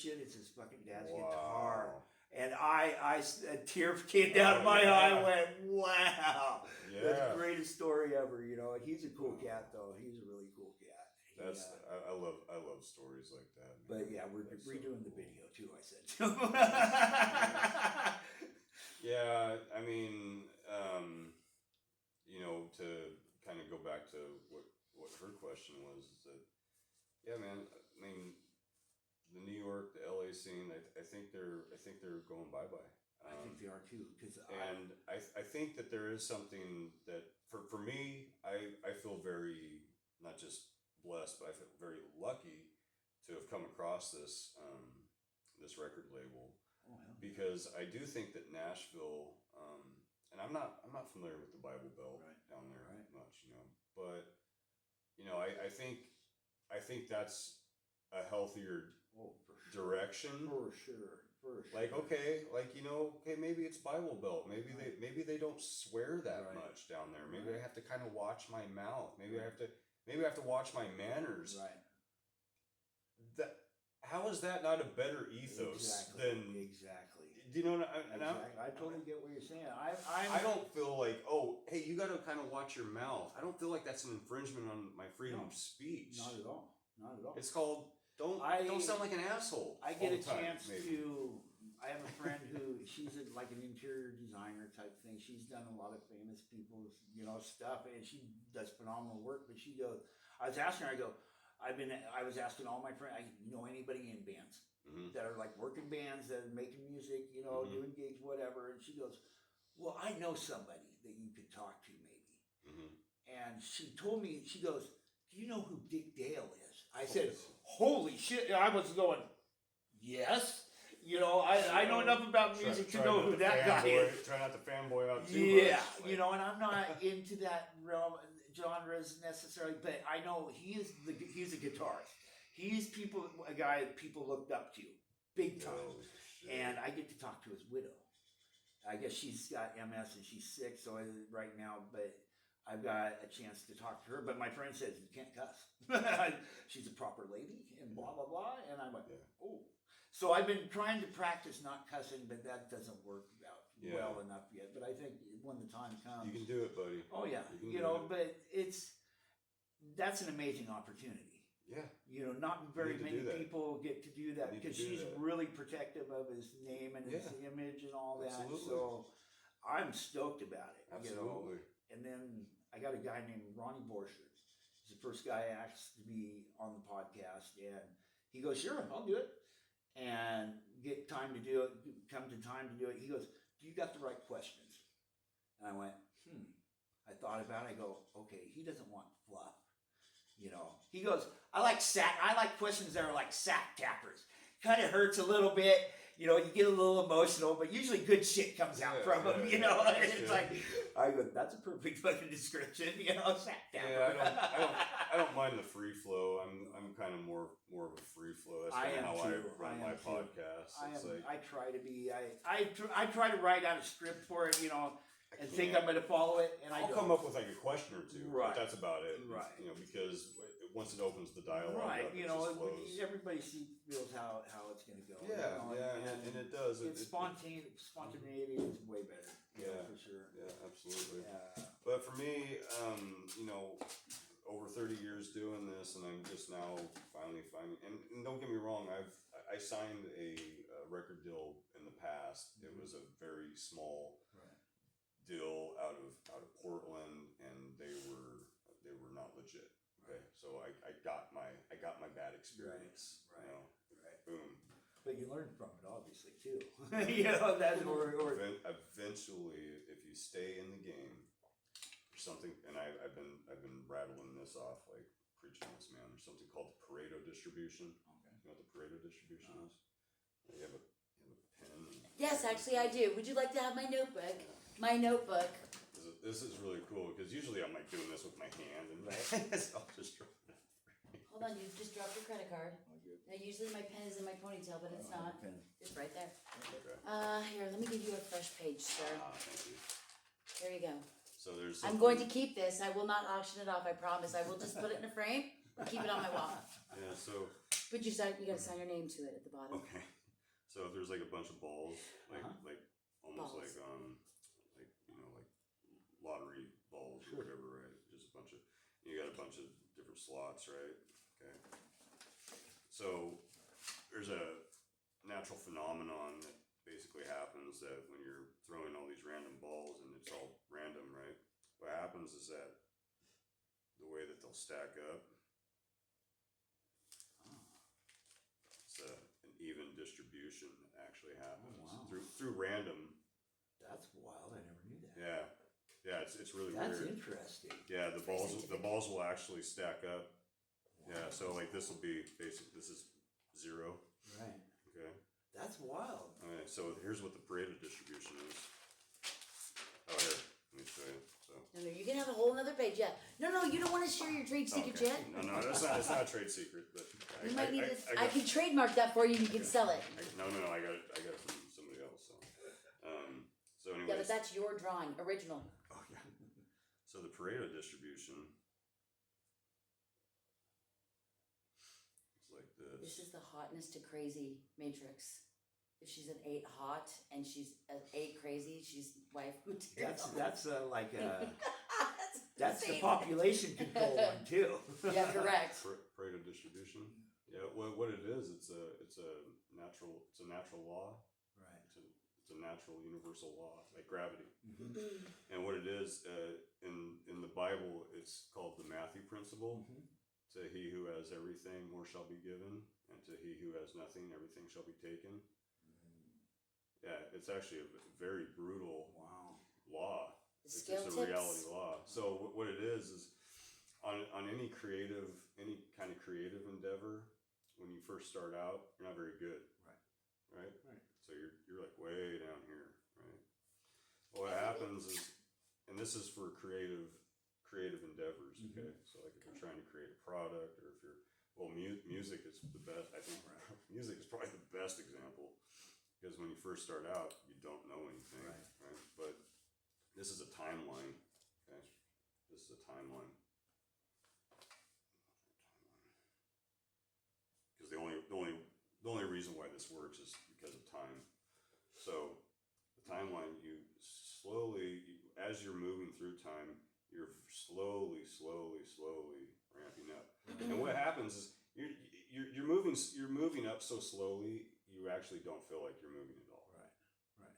shit, it's his fucking dad's guitar. And a tear came down my eye. I went, wow. Yeah. That's the greatest story ever, you know. And he's a cool cat, though. He's a really cool cat. I love stories like that. Man. But yeah, we're redoing the video too. I said. Yeah, I mean, you know, to kind of go back to what her question was, is that, yeah, man. I mean, the New York, the LA scene. I think they're going bye-bye. I think they are too, and I think that there is something that for me, I feel very not just blessed, but I feel very lucky to have come across this this record label. Because I do think that Nashville, and I'm not familiar with the Bible Belt down there much, you know, but you know, I think that's a healthier direction. For sure. Like, okay, like, you know, okay, maybe it's Bible Belt. Maybe they don't swear that much down there. Maybe I have to kind of watch my mouth. Maybe I have to watch my manners. Right. How is that not a better ethos than exactly? Do you know what I totally get what you're saying. I don't feel like, oh, hey, you got to kind of watch your mouth. I don't feel like that's an infringement on my freedom of speech. Not at all. It's called don't sound like an asshole. I get a chance to. I have a friend who she's like an interior designer type thing. She's done a lot of famous people's, you know, stuff, and she does phenomenal work. But she goes, I was asking her, I was asking all my friends, you know anybody in bands that are like working bands that are making music, you know, doing gigs, whatever. And she goes, well, I know somebody that you could talk to maybe. And she told me, she goes, do you know who Dick Dale is? I said, holy shit. I was going, yes. You know, I know enough about music to know who that guy is. Try not to fanboy out too much. Yeah, like, you know, and I'm not into that realm genres necessarily, but I know he's a guitarist. He's a guy that people looked up to, big time. And I get to talk to his widow. I guess she's got MS and she's sick, so right now, but I've got a chance to talk to her. But my friend says you can't cuss. She's a proper lady and blah blah blah. And I'm like, oh. So I've been trying to practice not cussing, but that doesn't work out well enough yet. But I think when the time comes, you can do it, buddy. Oh yeah, you know, but that's an amazing opportunity. Yeah, you know, not very many people get to do that because she's really protective of his name and his image and all that. Absolutely. So I'm stoked about it. Absolutely. You know? And then I got a guy named Ronnie Borchert. He's the first guy I asked to be on the podcast, and he goes, "Sure, I'll do it." And get time to do it, come to time to do it. He goes, do you got the right questions? And I went, I thought about it. I go, okay, he doesn't want fluff. You know, he goes, I like questions that are like sack tappers. Kind of hurts a little bit. You know, you get a little emotional, but usually good shit comes out from them, you know. And it's like, I go, that's a perfect fucking description, you know, sack tapper. Yeah, I don't mind the free flow. I'm kind of more of a free flow. That's kind of how I run my podcast. I try to be. I try to write out a script for it, you know, and think I'm going to follow it. And I'll come up with like a question or two. Right. But that's about it. Right. You know, because once it opens the dialogue, right? Up, you know, everybody feels how it's going to go. Yeah, you know? and it does. Spontaneity is way better. Yeah, for sure. Yeah, absolutely. Yeah. But for me, you know, over 30 years doing this, and I'm just now finally finding. And don't get me wrong, I signed a record deal in the past. It was a very small deal out of Portland, and they were not legit. Okay, so I got my bad experience. Right. You know, boom. But you learned from it, obviously, too. You know, that's or eventually, if you stay in the game, there's something, and I've been rattling this off, like preaching this, man. There's something called the Pareto distribution. Okay. You know what the Pareto distribution is? You have a pen. Yes, actually, I do. Would you like to have my notebook? Yeah. My notebook. This is really cool because usually I'm like doing this with my hand, and so I'll just drop it. Hold on, you just dropped your credit card. Now, usually my pen is in my ponytail, but it's not. It's right there. Okay. Here, let me give you a fresh page, sir. Thank you. There you go. So there's. I'm going to keep this. I will not auction it off. I promise. I will just put it in a frame and keep it on my wall. Yeah. So But you gotta sign your name to it at the bottom. Okay. So if there's like a bunch of balls, like Uh-huh. like almost Balls. like like lottery balls or whatever, right? Just a bunch of you got a bunch of different slots, right? Okay. So there's a natural phenomenon that basically happens that when you're throwing all these random balls and it's all random, right? What happens is that the way that they'll stack up, it's an even distribution that actually happens Oh, wow. through random. That's wild. I never knew that. Yeah, it's really That's weird. interesting. Yeah, the Very balls will actually stack up. Yeah, so like this will be basic. This is 0. Right. Okay. That's wild. Okay. So here's what the Pareto distribution is. Oh, here. Let me show you. So. No, you can have a whole nother page. Yeah. No, you don't want to share your trade secrets Okay. yet. No, that's not. It's not a trade secret, but You might need to. I got- can trademark that for you. And you can sell it. No, I got it from somebody else. So anyways. Yeah, but that's your drawing, original. Oh, yeah. So the Pareto distribution is like this. This is the hotness to crazy matrix. If she's an 8 hot and she's an 8 crazy, she's wife material. That's like That's that's the insane. population control one too. Yeah, correct. Pareto distribution. Yeah, what it is, it's a natural law. Right. It's a natural universal law, like gravity. Mm-hmm. And what it is, in the Bible, it's called the Matthew principle. Mm-hmm. To he who has everything, more shall be given, and to he who has nothing, everything shall be taken. Yeah, it's actually a very brutal Wow. law. The It's scale a tips. reality law. So what it is on any kind of creative endeavor, when you first start out, you're not very good. Right. Right. So you're like way down here, right? Well, what happens is, and this is for creative endeavors. Mhm. Okay. So like if you're trying to create a product, or if you're music is the best. I think music is probably the best example. Because when you first start out, you don't know anything, right? But this is a timeline, okay? This is a timeline. Because the only reason why this works is because of time. So the timeline, as you're moving through time, you're slowly ramping up. And what happens is you're moving up so slowly, you actually don't feel like you're moving at all. Right.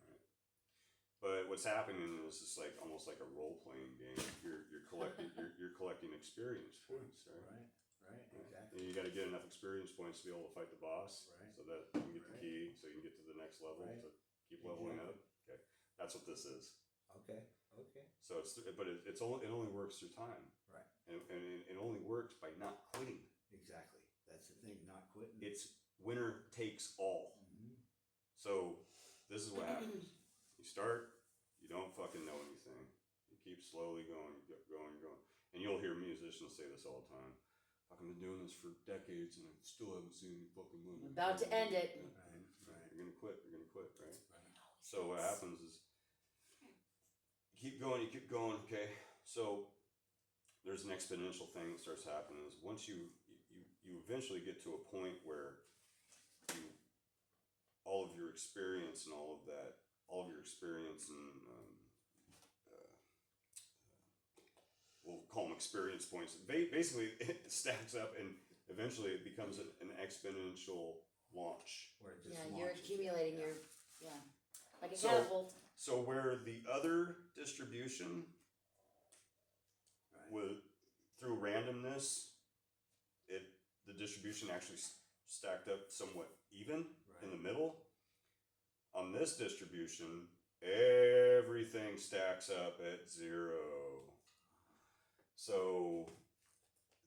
But what's happening is it's like almost like a role playing game. You're collecting experience points, right? Right. Exactly. And you got to get enough experience points to be able to fight the boss, Right. so that you can get the Right. key, so you can get to the next level Right. to keep leveling up. Exactly. Okay, that's what this is. Okay. So it only works through time, Right. and it only works by not quitting. Exactly. That's the thing. Not quitting. It's winner takes all. Mhm. So this is what happens. You start, you don't fucking know anything. You keep slowly going. And you'll hear musicians say this all the time. I've been doing this for decades and I still haven't seen any fucking money. I'm about to end it. Right. You're gonna quit, right? So what happens is you keep going, okay? So there's an exponential thing that starts happening is once you eventually get to a point where all of your experience and all of your experience and we'll call them experience points. Basically, it stacks up and eventually it becomes an exponential launch. Where it just Yeah, you're launches. accumulating like a So- catapult. So where the other distribution Right. through randomness, the distribution actually stacked up somewhat even in the middle. On this distribution, everything stacks up at 0. So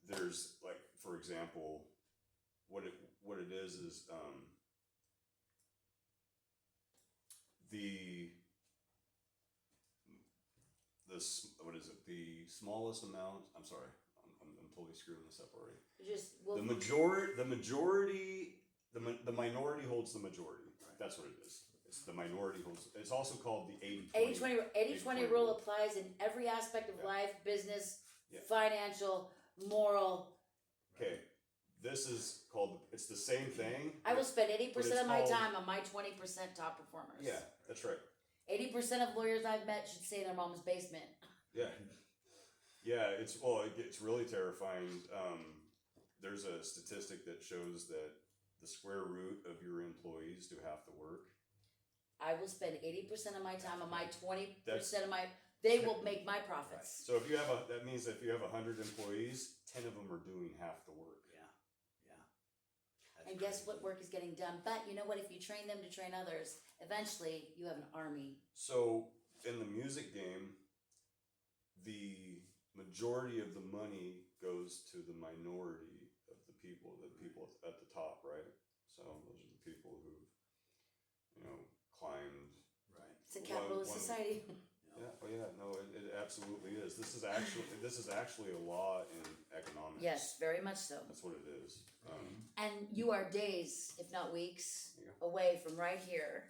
there's like, for example, what it is the smallest amount. I'm sorry, I'm totally screwing this up already. The minority holds the majority. Right. That's what it is. It's the minority holds. It's also called the 80-20. 80-20 rule applies in every aspect of Yeah. life, business, Yeah. financial, moral. Okay, this is called, it's the same thing. I will spend 80% of my called- time on my 20% top performers. Yeah, that's right. 80% of lawyers I've met should stay in their mom's basement. Yeah. Yeah, it's really terrifying. There's a statistic that shows that the square root of your employees do half the work. I will spend 80% of my time on my 20% That's- of my. They will make my profits. So if you have that means if you have 100 employees, 10 of them are doing half the work. Yeah. That's And guess crazy. what work is getting done? But you know what? If you train them to train others, eventually you have an army. So in the music game, the majority of the money goes to the minority of the people at the top, right? So those are the people who, climbed. Right. It's a capitalist One- society. Yeah, oh yeah, no, it absolutely is. This is actually a law in economics. Yes, very much so. That's what it is. And you are days, if not weeks, Yeah. away from right here.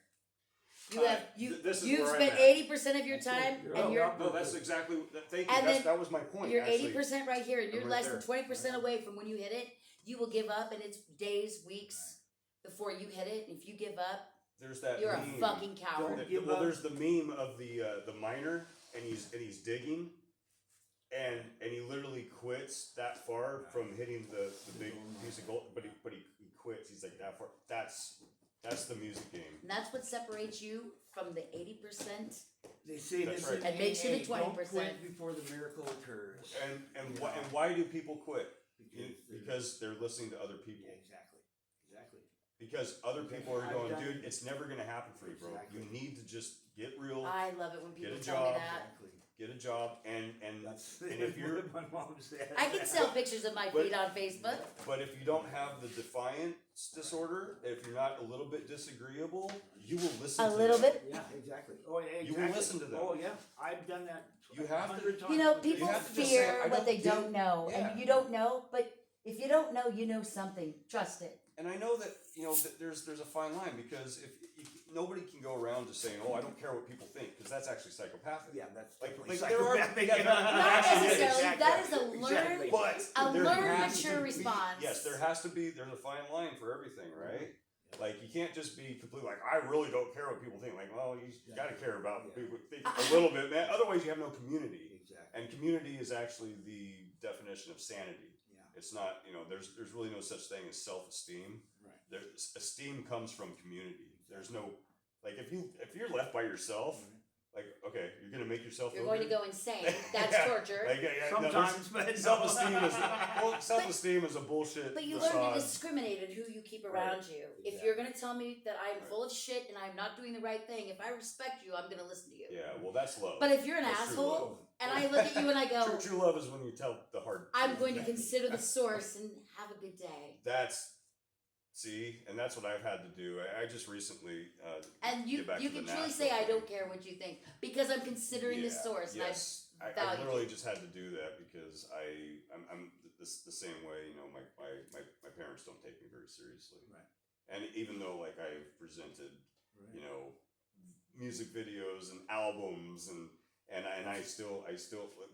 You have this is you've where I'm spent at. 80% of your That's time, it. and you're No, that's exactly. Thank you. And then That was my point. you're actually. 80% right here, and you're I'm right less than there. 20% away from when you hit it. You will give up, and it's days, weeks before you hit it. And if you give up, There's that. you're meme. a fucking coward. Don't give Well, up. there's the meme of the miner, and he's digging, and he literally quits that far from hitting the big piece of gold, but he quits. He's like that far. That's the music game. And that's what separates you from the 80%. They say That's this right. in And makes you the AA, don't 20%. quit before the miracle occurs. And why do people quit? Because Because they're listening to other people. yeah, exactly. Because other people are I've going, done- dude, it's never gonna happen for you, bro. Exactly. You need to just get real, I love it when people Get a tell me job. that. Exactly. get a job, and That's and if you're what my mom said. I can sell pictures of my But- feet on Facebook. but if you don't have the defiance disorder, if you're not a little bit disagreeable, you will listen A to little them. bit. Yeah, exactly. Oh, yeah, exactly. You will listen to them. Oh, yeah. I've done that. You have to- 100 times. You know, with people have to just fear say, I what don't they get- don't know, Yeah. and you don't know. But if you don't know, you know something. Trust it. And I know that that there's a fine line, because if nobody can go around just saying, oh, I don't care what people think, because that's actually psychopathic. Yeah, that's Like- definitely like there are- psychopathic. yeah, Not necessarily. Exactly. That is a learned- Exactly. But A there learned, has mature to be- response. Yes, there's a fine line for everything, right? Like, you can't just be completely like, I really don't care what people think. Like, well, you Yeah. got to care about Yeah. people think a little bit, man. Otherwise, you have no community. Exactly. And community is actually the definition of sanity. Yeah. It's not, there's really no such thing as self-esteem. Right. There's esteem comes from community. There's no, like, if you're left by yourself, like, okay, you're gonna make yourself. You're feel going to good? go insane. That's Yeah. torture. Like, no, there's- Sometimes, but self-esteem is self-esteem is a bullshit. But you learn to facade. discriminate in who you keep Right. around you. If Exactly. you're going to tell me that I'm Right. full of shit and I'm not doing the right thing, if I respect you, I'm going to listen to you. Yeah, well, that's love. But if you're an That's true asshole love. and I look at you and I go, True love is when you tell the hard. I'm truth. going to consider the source and have a good day. And that's what I've had to do. I just recently. And you Get back you to the can truly Nashville say I thing. don't care what you think because I'm considering the Yeah, source Yes, and I value literally it. just had to do that because I'm the same way. My parents don't take me very seriously. Right. And even though like I've presented, Right. music videos and albums and I still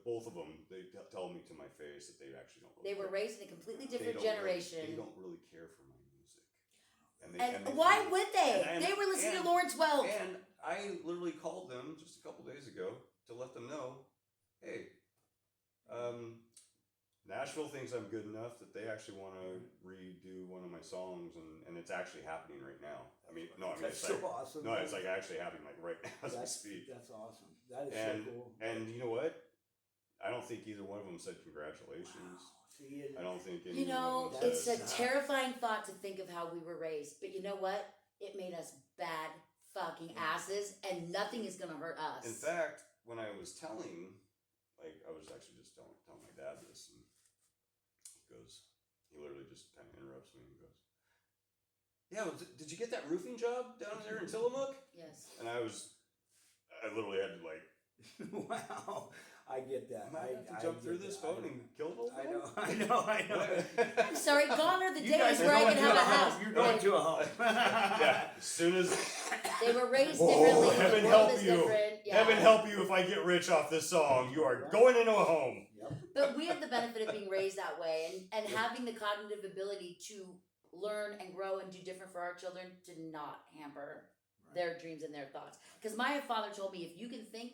both of them they tell me to my face that they actually don't. Really They were care. raised in a completely They different don't really- generation. they don't really care for my music. and they why feel- would they? and- They were listening and- to Lawrence Welk. And I literally called them just a couple days ago to let them know, hey, Nashville thinks I'm good enough that they actually want to redo one of my songs, and it's actually happening right now. That's it's so like awesome. no, it's like actually happening like right now as we That's, speak. that's awesome. That is And so cool. and you know what? I don't think either one of them said congratulations. Wow. See, I don't think any You know, one of them it's a said, terrifying thought to think of how we were raised. But you know what? It made us bad fucking asses, and nothing is gonna hurt us. In fact, when I was telling, like, I was actually just telling my dad this, and he literally just kind of interrupts me and goes, "Yeah, did you get that roofing job down there in Tillamook?" Yes. And I literally had to like, wow. I get that. I might have to jump through this phone and kill an old I man. know. I'm sorry, gone are the You days guys are where I going could to have a home. house. You're going Like, to a home. Yeah, as soon as They were raised Oh, differently. heaven The world help is you. different. Heaven help you if I get rich off this song. You are going into a home. Yep. But we have the benefit of being raised that way and having the cognitive ability to learn and grow and do different for our children to not hamper their dreams and their thoughts. Because my father told me, if you can think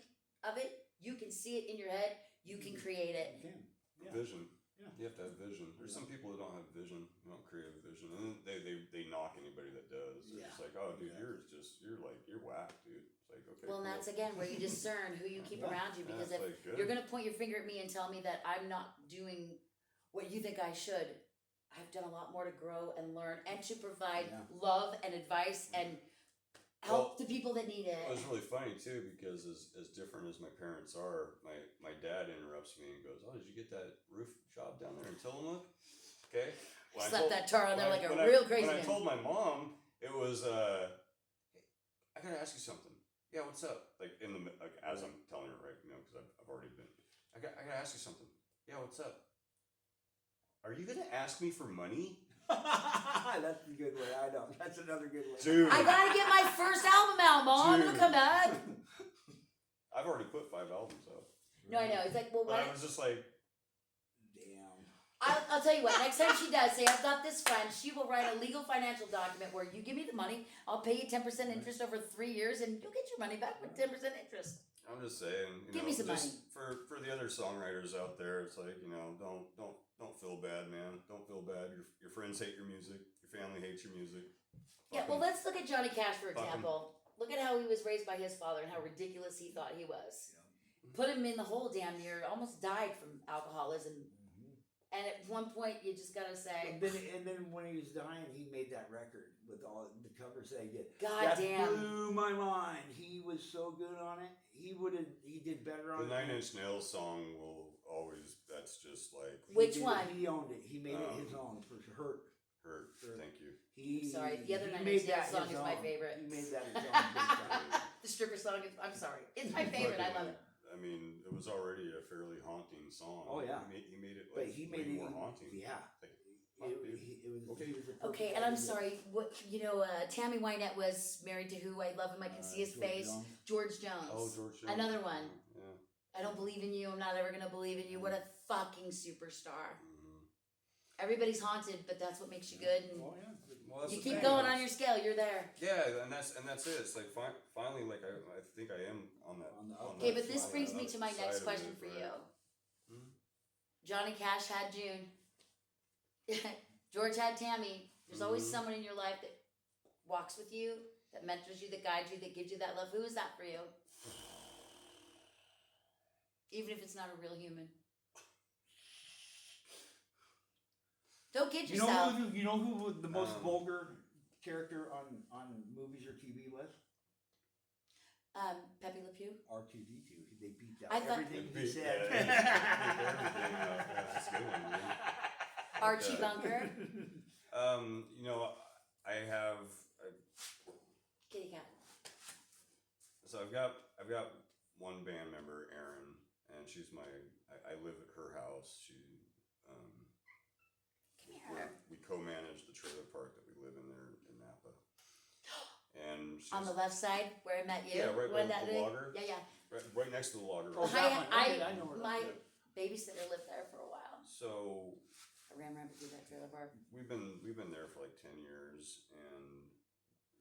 of it, you can see it in your head, you can create it. You can. Yeah. Vision. Yeah. You have to have vision. There's some people that don't have vision, they don't create vision, and then they knock anybody that does. They're just like, oh, dude, you're whack, dude. It's like, okay. Well, and that's again where you discern who you keep around you. Because if like, good. you're gonna point your finger at me and tell me that I'm not doing what you think I should, I've done a lot more to grow and learn and to provide love and advice and help the people that need it. It was really funny too, because as different as my parents are, my dad interrupts me and goes, "Oh, did you get that roof job down there in Tillamook?" Okay. Slap that tar on there like a when real crazy When I man. told my mom, it was, I gotta ask you something. Yeah, what's up? Like as I'm telling her, right? Because I've already been. I gotta ask you something. Yeah, what's up? Are you gonna ask me for money? That's a good way. I know. That's another good way. Dude. I gotta get my first album out, Mom. Dude. It'll come back. I've already put 5 albums out. No, I know. It's like, well, But what? I was just like, Damn. I'll tell you what. Next time she does, say I've got this friend. She will write a legal financial document where you give me the money. I'll pay you 10% interest over 3 years, and you'll get your money back with 10% interest. I'm just saying, Give me some just for the other songwriters out there, it's like, don't feel bad, man. Don't feel bad. Your friends hate your music. Your family hates your music. Yeah, well, let's look at Johnny Cash, for Fuck 'em. example. Look at how he was raised by his father and how ridiculous he thought he was. Put him in the hole damn near, almost died from alcoholism. And at one point, you just gotta say, And then when he was dying, he made that record with all the covers that he did. God That damn. blew my mind. He was so good on it. He did better on The it. 9 Inch Nails song will always. That's just like Which He did- one? He owned it. He made it his own for Hurt. hurt. Thank you. He, Sorry, the other he 9 made Inch Nails that song his is my own. favorite. He made that his own. big time. the stripper song is, I'm sorry. It's my favorite. I love it. I mean, it was already a fairly haunting song. Oh, yeah. He made it But like he way made it more haunting. Yeah. Like, It was Okay. he was a perfect Okay, and I'm guy. sorry. What Tammy Wynette was married to who? I love him. I can see his George face. Jones. George Jones. Oh, George Jones. Another one. Yeah. I don't believe in you. I'm not ever gonna believe in you. What a fucking superstar. Mhm. Everybody's haunted, but that's what makes you good. And Oh yeah. Well, that's you the keep thing. going on your scale. You're there. Yeah, and that's it. It's like finally, like I think I am on that. On the on Okay, that but this side- brings on me that to my side next of question it, for right? you. Hmm? Johnny Cash had June. George had Tammy. There's always Mhm. someone in your life that walks with you, that mentors you, that guides you, that gives you that love. Who is that for you? Even if it's not a real human. Don't kid You know yourself. who the most Um, vulgar character on movies or TV was? Pepe Le Pew. R2D2. They beat out I thought- everything They he beat- said. yeah, they beat everything out. Yeah, that's a good one, man. Archie Okay. Bunker. I have. Kitty cat. So I've got one band member, Erin, and she's I live at her house. Come here. we co-manage the trailer park that we live in there in Napa. And she's On the left side where I met you. Yeah, right when by that the day- logger. Yeah. right next to the logger. Oh, that one. Okay, I know where My that is. babysitter lived there for a while. So I ran rampant through that trailer park. we've been there for like 10 years, and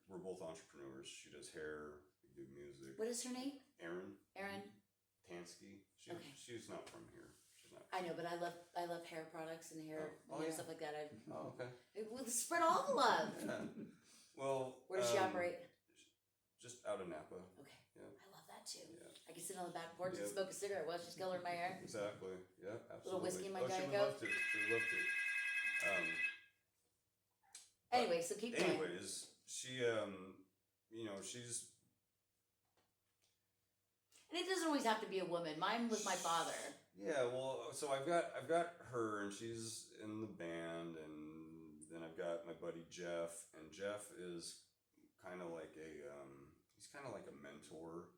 we're both entrepreneurs. She does hair, we do music. What is her name? Erin Erin. Tansky. Okay. She's not from here. She's not. I know, but I love hair products and hair, Oh, hair yeah. stuff like that. Oh, okay. We'll spread all the love. Yeah. Well, Where does she operate? Just out of Napa. Okay. Yeah. I love that too. Yeah. I can sit on the back porch and Yep. smoke a cigarette while she's coloring my hair. Exactly. Yeah. Absolutely. Little whiskey in my she Diet would Coke? love to. She would love to. Anyway, so keep going. Anyways, she she's And it doesn't always have to be a woman. Mine was my father. yeah. Well, so I've got her, and she's in the band, and then I've got my buddy Jeff, and Jeff is kind of like he's kind of like a mentor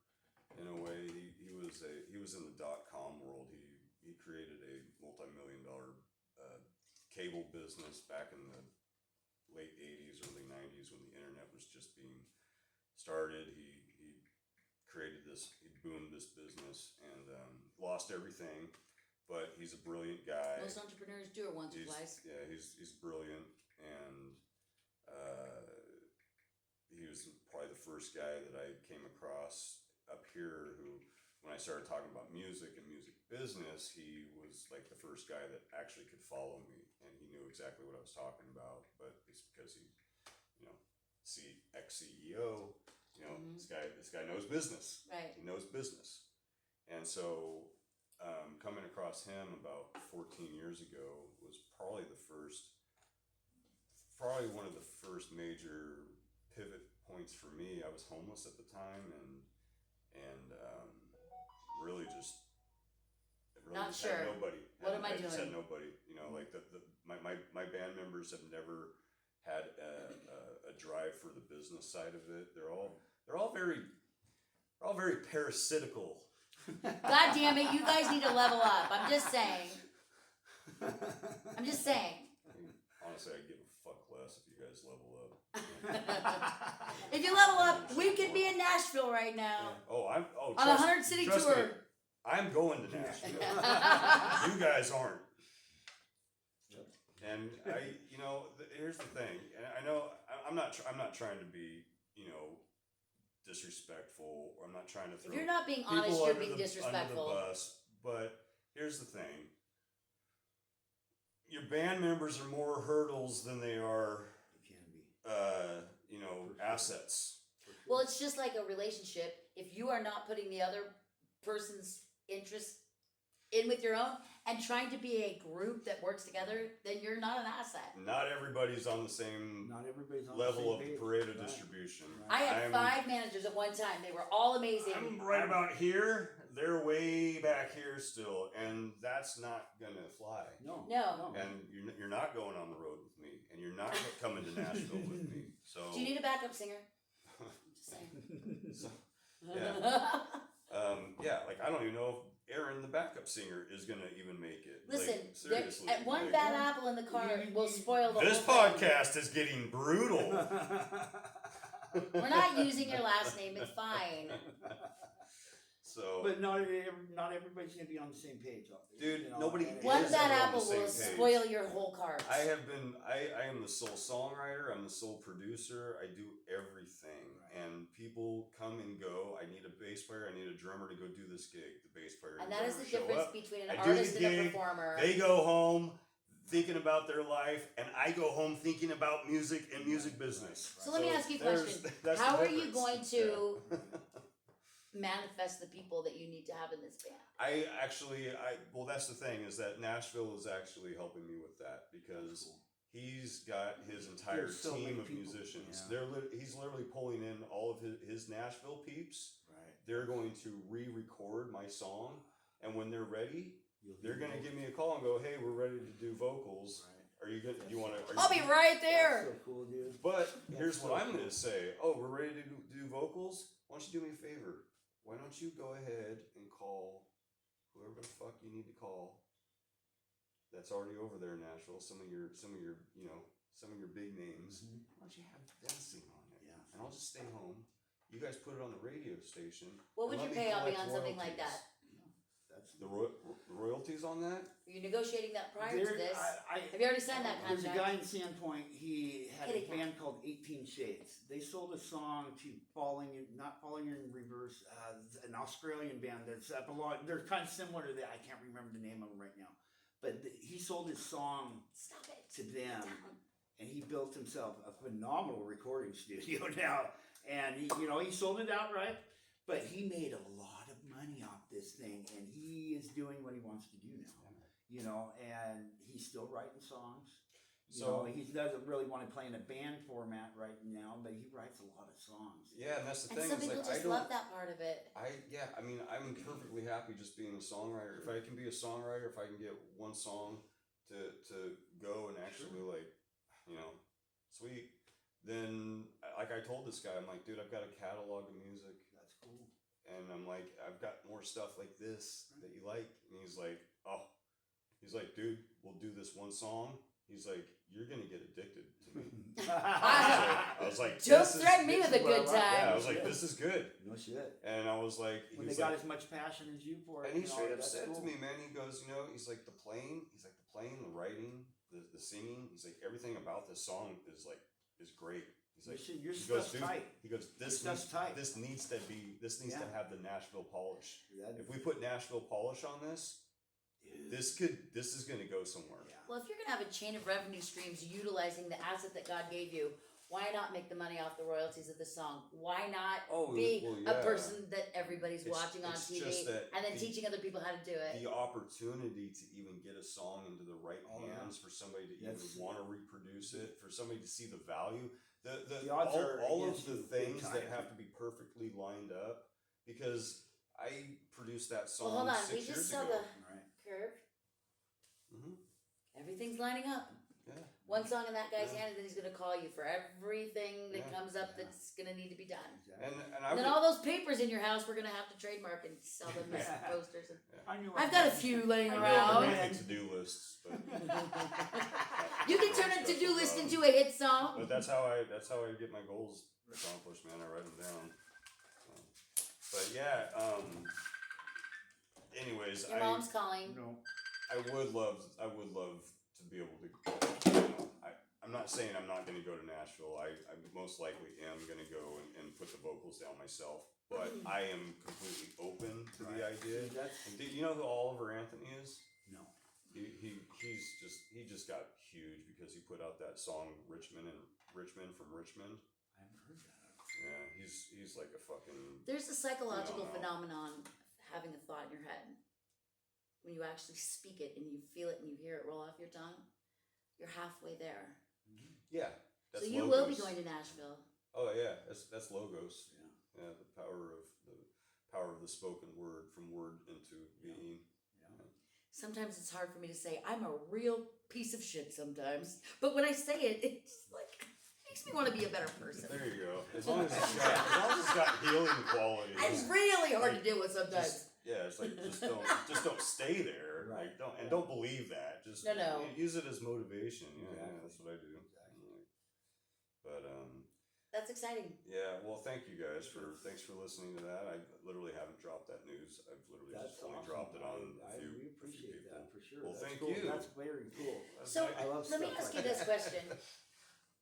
in a way. He was in the .com world. He created a multi-million-dollar cable business back in the late 80s, early 90s when the internet was just being started. He created this, he boomed this business and lost everything, but he's a brilliant guy. Most entrepreneurs do it once or twice. Yeah, he's brilliant, and he was probably the first guy that I came across up here who, when I started talking about music and music business, he was like the first guy that actually could follow me, and he knew exactly what I was talking about. But it's because he, ex-CEO, this guy knows business. Right. He knows business, and so coming across him about 14 years ago was probably one of the first major pivot points for me. I was homeless at the time, and really just Not sure. had nobody. What am I just doing? had nobody. Like my band members have never had a drive for the business side of it. They're all very parasitical. God damn it, you guys need to level up. I'm just saying. Honestly, I give a fuck less if you guys level up. If you level up, we could be in Nashville right now. On On a 100 city trust tour. me, I'm going to Nashville. You guys aren't. And here's the thing. And I know I'm not trying to be, disrespectful, or I'm not trying to throw. If you're not being people honest, you're under being under disrespectful. the bus. But here's the thing. Your band members are more hurdles than they are, It can be. assets. Well, it's just like a relationship. If you are not putting the other person's interest in with your own and trying to be a group that works together, then you're not an asset. Not everybody's on the same Not everybody's on level the of same page. Pareto Right. distribution. I had I'm- 5 managers at one time. They were all amazing. I'm right about here. They're way back here still, and that's not gonna fly. No. No. And you're not going on the road with me, and you're not coming to Nashville with me. So Do you need a backup singer? Just saying. So, like I don't even know if Aaron, the backup singer, is gonna even make it. Listen, Like, seriously, at one like, bad apple in the car will spoil the this whole thing. podcast is getting brutal. We're not using your last name. It's fine. So, But not everybody's gonna be on the same page. Dude, nobody and- One is bad ever on apple the same will page. spoil your whole cart. I am the sole songwriter, I'm the sole producer, I do everything. Right. And people come and go. I need a bass player, I need a drummer to go do this gig. The bass player And and that is drummer the show difference up. between an I do the artist and a gig, performer. They go home thinking about their life, and I go home thinking about music and music business. So let me ask you a there's- question. that's the How are you difference. going to Yeah. manifest the people that you need to have in this band? Well, that's the thing, is that Nashville is actually helping me with that, because he's got his entire There's so team many of people, musicians. yeah. He's literally pulling in all of his Nashville peeps. Right. They're going to re-record my song, and when they're ready, You'll they're be going to both. give me a call and go, "Hey, we're ready to do vocals. Right. Are you good? Do you want to?" I'll be right That's there. so cool, dude. But That's here's what so I'm cool. going to say. Oh, we're ready to do vocals? Why don't you do me a favor? Why don't you go ahead and call whoever the fuck you need to call that's already over there in Nashville, some of your big names. Mhm. Why don't you have them sing on it? Yeah. And I'll just stay home. You guys put it on the radio station. What would and your let me payout be collect on something like royalties. that? That's The royalties on that? Were you negotiating that prior to There- this? I- Have you already signed that There's a contract? guy in Sandpoint. He had Kitty a cat. band called 18 Shades. They sold a song to Not Falling in Reverse, an Australian band that's they're kind of similar to that. I can't remember the name of them right now. But he sold his song Stop it. to them, Down. and he built himself a phenomenal recording studio now. And he sold it outright, but he made a lot of money off this thing, and he is doing what he wants to do now. And he's still writing songs. He doesn't really want to play in a band format right now, but he writes a lot of songs. Yeah, and that's the And thing. some is people like, I just don't. love that part of it. I'm perfectly happy just being a songwriter. If I can be a songwriter, if I can get one song to go and actually sweet, then like I told this guy, I'm like, dude, I've got a catalog of music, That's cool. and I'm like, I've got more stuff like this that you like, and he's like, dude, we'll do this one song, He's like, "You're gonna get addicted to me." Ah. I was like, Don't "This is- threaten me this with a is what I good like. time. Yeah, I was like, "This is good," No shit. and I was like, he When they was got like, as much passion as you for it, and he you know, straight up that's said cool. to me, man, he goes, he's like the playing, the writing, the singing. He's like, everything about this song is great. He's like, Your he goes, stuff's dude, tight. he goes, this stuff's needs, tight. this needs to Yeah. have the Nashville polish. That- If we put Nashville polish on this, Dude. this is gonna go somewhere. Yeah. Well, if you're gonna have a chain of revenue streams utilizing the asset that God gave you, why not make the money off the royalties of the song? Why not Oh, be well, a yeah. person that everybody's It's- watching on it's TV just that and then the- teaching other people how to do it? The opportunity to even get a song into the right Oh, yeah. hands, for somebody to That's- even want to reproduce it, for somebody to see the value, The odds are all of against the you big things that time. have to be perfectly lined up, because I produced that song Well, hold on. 6 We years just saw ago. the Right. curve. hmm Everything's lining up. Yeah. One song in that guy's Yeah. hand, and then he's gonna call you for everything that Yeah. comes up Yeah. that's gonna need to be done. Exactly. And I And then would, all those papers in your house, we're gonna have to trademark and sell them as Yeah. posters. And I knew I've got a few laying I around. never make to-do lists, but You can turn a to-do list into a hit song. But that's how I get my goals accomplished, man. I write them down. So, but yeah. Anyways, Your mom's calling. No. I would love to be able to. I'm not saying I'm not going to go to Nashville. I most likely am going to go and put the vocals down myself. But I am completely open to the Right. idea. See, that's- And do you know who Oliver Anthony is? No. He just got huge because he put out that song Richmond from Richmond. I haven't heard that. Yeah, he's like a fucking. There's a psychological No. phenomenon of having a thought in your head. When you actually speak it and you feel it and you hear it roll off your tongue, you're halfway there. Yeah. That's So you Logos. will be going to Nashville. Oh yeah, that's Logos. Yeah. Yeah, the power of the spoken word, from word into being. Yeah. Sometimes it's hard for me to say I'm a real piece of shit sometimes, but when I say it, it's like makes me want to be a better person. There you go. As long as it's got healing qualities. I'm really hard to deal with sometimes. It's like just don't stay there. Right. Like don't believe that. Just No. use it as motivation. Yeah, Exactly. that's what I do. Exactly. But That's exciting. yeah. Well, thanks for listening to that. I literally haven't dropped that news. I've literally That's just only awesome. dropped it on We a few appreciate people. that for sure. Well, That's thank cool. you. That's very cool. So I love let me stuff ask like you this that. question.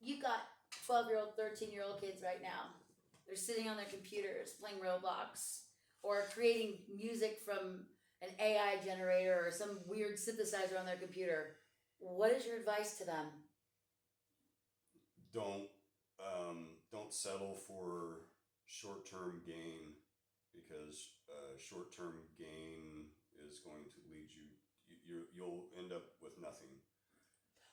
You got 12-year-old, 13-year-old kids right now. They're sitting on their computers playing Roblox or creating music from an AI generator or some weird synthesizer on their computer. What is your advice to them? Don't settle for short-term gain, because short-term gain is going to lead you'll end up with nothing.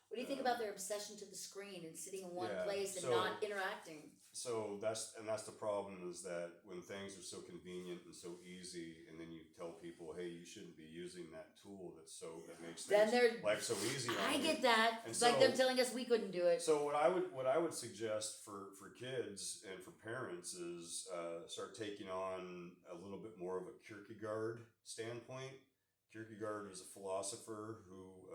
What do you think about their obsession to the screen and sitting in one Yeah, place and so- not interacting? So that's the problem, is that when things are so convenient and so easy, and then you tell people, hey, you shouldn't be using that tool that makes Then things they're- life so easy on I you. get that. And It's like so- them telling us we couldn't do it. So what I would suggest for kids and for parents is start taking on a little bit more of a Kierkegaard standpoint. Kierkegaard was a philosopher who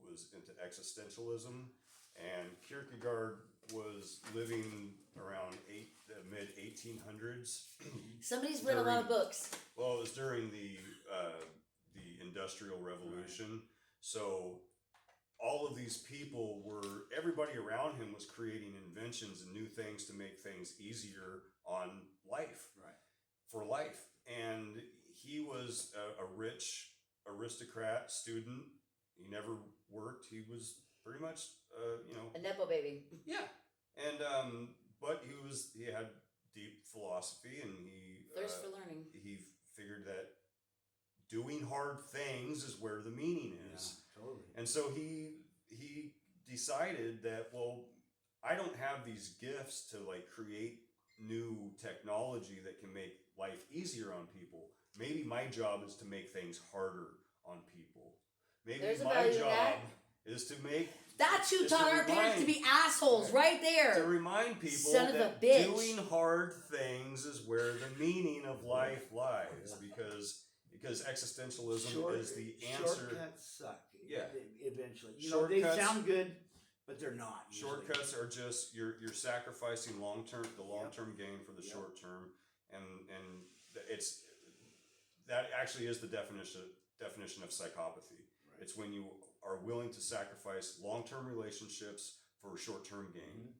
was into existentialism, and Kierkegaard was living around the mid 1800s. Somebody's read a lot of books. Well, it was during the Industrial Revolution. So all of these people everybody around him was creating inventions and new things to make things easier on life. Right. For life. And he was a rich aristocrat student. He never worked. He was pretty much, A Nepo baby. yeah. And but he had deep philosophy, and Thirst for learning. he figured that doing hard things is where the meaning is. Yeah, totally. And so he decided that, well, I don't have these gifts to like create new technology that can make life easier on people. Maybe my job is to make things harder on people. Maybe There's a my value in job that. is to make That's who Just taught to our parents to remind- be assholes, right to there. remind people Son of a that bitch. doing hard things is where the meaning of life lies. Because because existentialism is the answer. Shortcuts suck. Yeah. Eventually, you know, they Shortcuts- sound good, but they're not. usually. Shortcuts are just you're sacrificing the long term gain for the Yep. short term, and it's that actually is the definition of psychopathy. Right. It's when you are willing to sacrifice long term relationships for short term gain.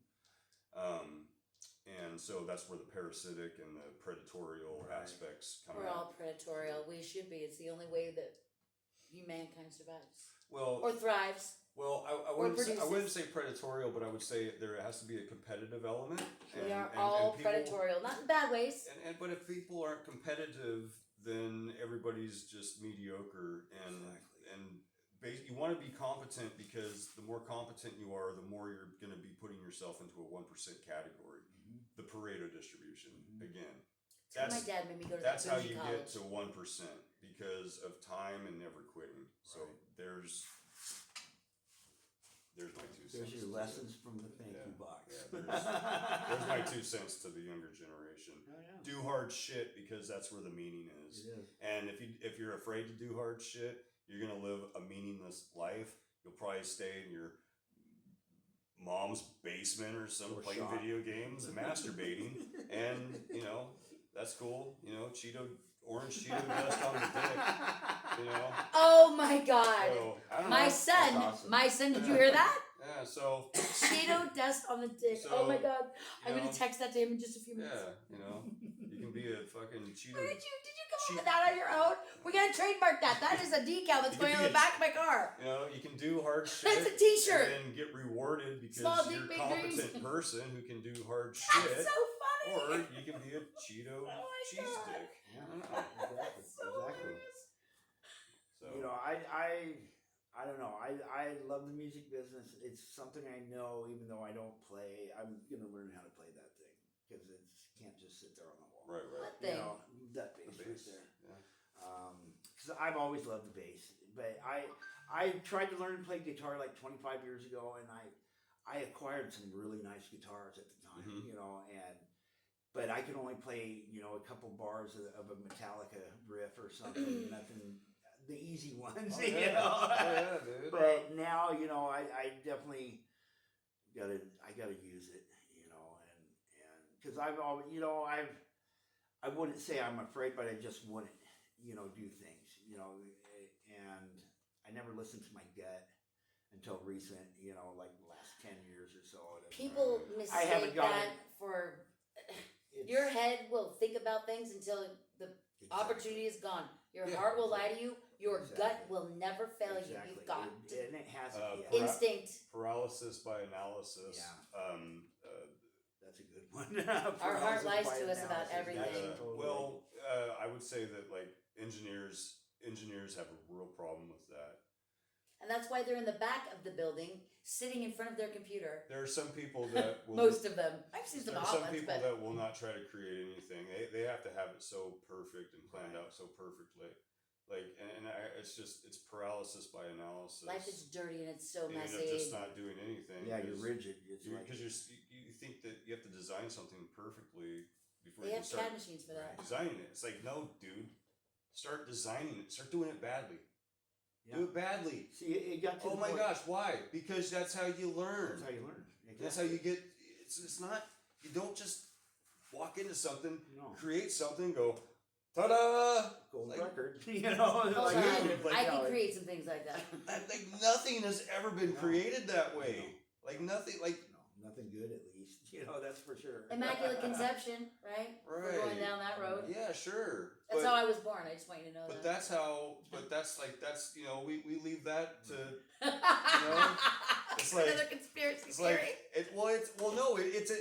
And so that's where the parasitic and the predatorial Right. aspects come We're out. all predatorial. We should be. It's the only way that mankind survives Well, or thrives. Well, I Or wouldn't say predatorial, but I would say there has to be a competitive element. We are all people- predatorial, not in bad ways. But if people aren't competitive, then everybody's just mediocre. You want to be competent, because the more competent you are, the more you're going to be putting yourself into a 1% category. The Pareto distribution again. That's my dad made me go to That's that how bougie you college. get to 1%, because of time and never quitting. So Right. there's my 2 cents. There's your lessons from the thank Yeah. you box. Yeah, there's my 2 cents to the younger generation. Oh, yeah. Do hard shit, because that's where the meaning is. It is. And if you're afraid to do hard shit, you're gonna live a meaningless life. You'll probably stay in your mom's basement or something, Or playing shop. video games and masturbating, and that's cool. Orange Cheeto dust on the dick. Oh my god. So I don't My know. son, awesome. did you hear that? Yeah. So Cheeto dust on the dick. So, oh my god. I'm you gonna know, text that to him in just a few minutes. yeah. You can be a fucking Cheeto. Where did you come up with that on your own? We gotta trademark that. That is a decal that's You going could on be the back of my car. You can do hard shit. That's a t-shirt. And get rewarded because Small dick, you're a big competent dreams. person who can do hard That's shit. so funny. Or you can be a Cheeto Oh my cheese God. stick. Yeah, I don't know. exactly. so exactly. hilarious. So I don't know. I love the music business. It's something I know, even though I don't play. I'm gonna learn how to play that thing, because it can't just sit there on the wall. right. What You thing? know, that bass, The right bass. there. Yeah. Because I've always loved the bass, but I tried to learn to play guitar like 25 years ago, and I acquired some really nice guitars at the time, Mhm. but I could only play a couple bars of a Metallica riff or something, nothing, the easy ones, Oh, yeah, dude. But now I definitely gotta use it, and because I've always I wouldn't say I'm afraid, but I just wouldn't do things, and I never listened to my gut until recent, like the last 10 years or so. People mistake haven't got that it. for It's- your head will think about things until the Exactly. opportunity is gone. Your Yeah. heart will lie to you. Your gut Exactly. will never fail you. Exactly. You've got And it hasn't yet. Para- instinct. Paralysis by analysis. Yeah. That's a good one. Our heart lies Paralysis by to us about analysis. everything. That's totally Well, I would say that engineers have a real problem with that. And that's why they're in the back of the building, sitting in front of their computer. There are some people that will. Most of them. I've seen some There are odd some ones, people but that will not try to create anything. They have to have it so perfect and planned out so perfectly. It's paralysis by analysis. life is dirty and it's so and messy. you're just not doing anything. Yeah, you're rigid. It's Because like, you think that you have to design something perfectly before They you have can start CAD machines for that. designing it. It's like, no, dude, start designing it. Start doing it badly. yeah. Do it badly. See, it got to Oh the my point- gosh, why? Because that's how you learn. That's how you learn. That's how you get. It's not. You don't just walk into something, No. create something, go, ta-da! Gold Like- record. Hold like, on. dude, like I how can it- create some things like that. Like nothing has ever been No. created that way. Like nothing. Like No, nothing good at least. That's for sure. Immaculate Conception, right? We're going Right. down that road. yeah, sure. That's But- how I was born. I just want you to know But that. that's how. But that's we leave that to. It's like- another conspiracy It's theory. like